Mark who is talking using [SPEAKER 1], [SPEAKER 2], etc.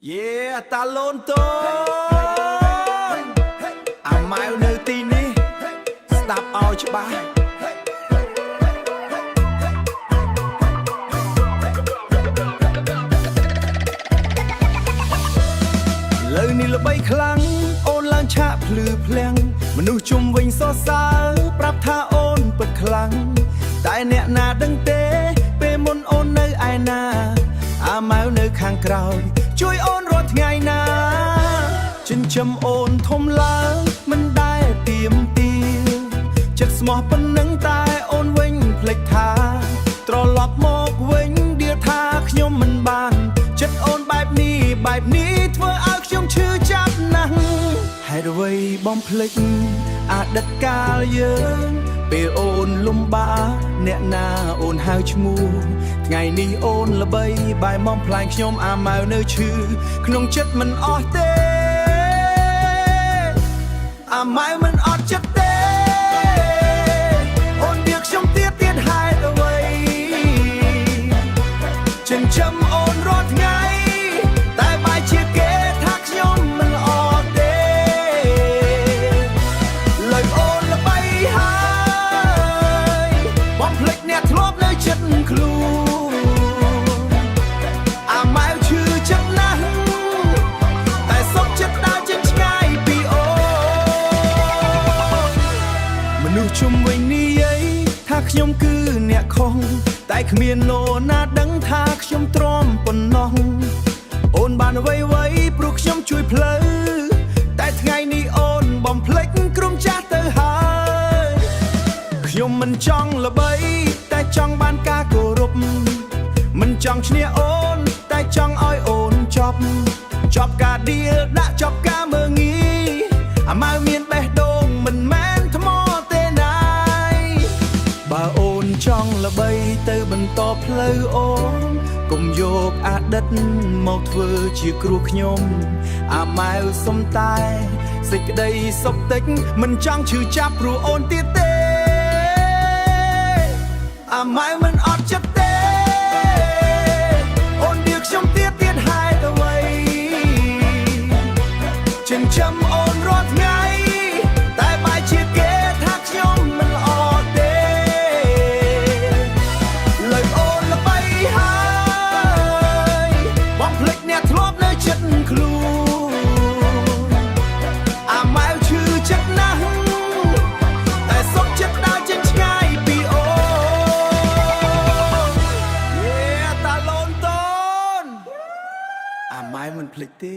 [SPEAKER 1] Yeah តាឡូនតូនអាម៉ៅនៅទីនេះស្ដាប់ឲ្យច្បាស់លើនេះល្បីខ្លាំងអូនឡើងឆាកភ្លឺភ្លាំងមនុស្សជុំវិញសរសើរប្រាប់ថាអូនពិតខ្លាំងតែអ្នកណាដឹងទេពេលមុនអូននៅឯណាអាម៉ៅនៅខាងក្រោយជួយអូនរាល់ថ្ងៃណាចិញ្ចឹមអូនធំឡើងមិនដែលទៀមទាចិត្តស្មោះប៉ុណ្ណឹងតែអូនវិញភ្លេចថាត្រឡប់មកវិញដៀលថាខ្ញុំមិនបានចិត្តអូនបែបនេះធ្វើឲ្យខ្ញុំឈឺចាប់ណាស់ហេតុអ្វីបំភ្លេចអតីតកាលយើងពេលអូនលំបាកអ្នកណាអូនហៅឈ្មោះថ្ងៃនេះអូនល្បីបែរមកផ្លាញខ្ញុំអាម៉ៅនៅឈឺក្នុងចិត្តមិនអស់ទេអាម៉ៅមិនអត់ចិត្តទេអូនដៀលខ្ញុំទៀតហេតុអ្វីចិញ្ចឹមអូនរាល់ថ្ងៃតែបែរជាគេថាខ្ញុំមិនអត់ទេលើកអូនល្បីហើយបំភ្លេចអ្នកធ្លាប់នៅចិត្តខ្លួនអាម៉ៅឈឺចិត្តណាស់តែសុខចិត្តដើរចេញឆ្ងាយពីអូនមនុស្សជុំវិញនិយាយថាខ្ញុំគឺអ្នកខុសតែគ្មាននរណាដឹងថាខ្ញុំទ្រាំប៉ុណ្ណោះអូនបានអ្វីព្រោះខ្ញុំជួយផ្លូវតែថ្ងៃនេះអូនបំភ្លេចក្រុមចាស់ទៅហើយខ្ញុំមិនចង់ល្បីតែចង់បានការគោរពមិនចង់ឈ្នះអូនតែចង់ឲ្យអូនចប់ការដៀលដាក់ចប់ការមើងងាយអាម៉ៅមានបេះដូងមិនមែនថ្មទេណាយបើអូនចង់ល្បីទៅបន្តផ្លូវអូនកុំយកអតីតមកធ្វើជាគ្រោះខ្ញុំអាម៉ៅសុំតែសេចក្តីសុខតិចមិនចង់ឈឺចាប់ព្រោះអូនទៀតទេអាម៉ៅមិនអត់ចិត្តទេអូនដៀលខ្ញុំទៀតហេតុអ្វីចិញ្ចឹមអូនរាល់ថ្ងៃតែបែរជាគេថាខ្ញុំមិនអត់ទេលើកអូនល្បីហើយបំភ្លេចអ្នកធ្លាប់នៅចិត្តខ្លួនអាម៉ៅឈឺចិត្តណាស់តែសុខចិត្តដើរចេញឆ្ងាយពីអូនតាឡូនតូនអាម៉ៅមិនភ្លេចទេ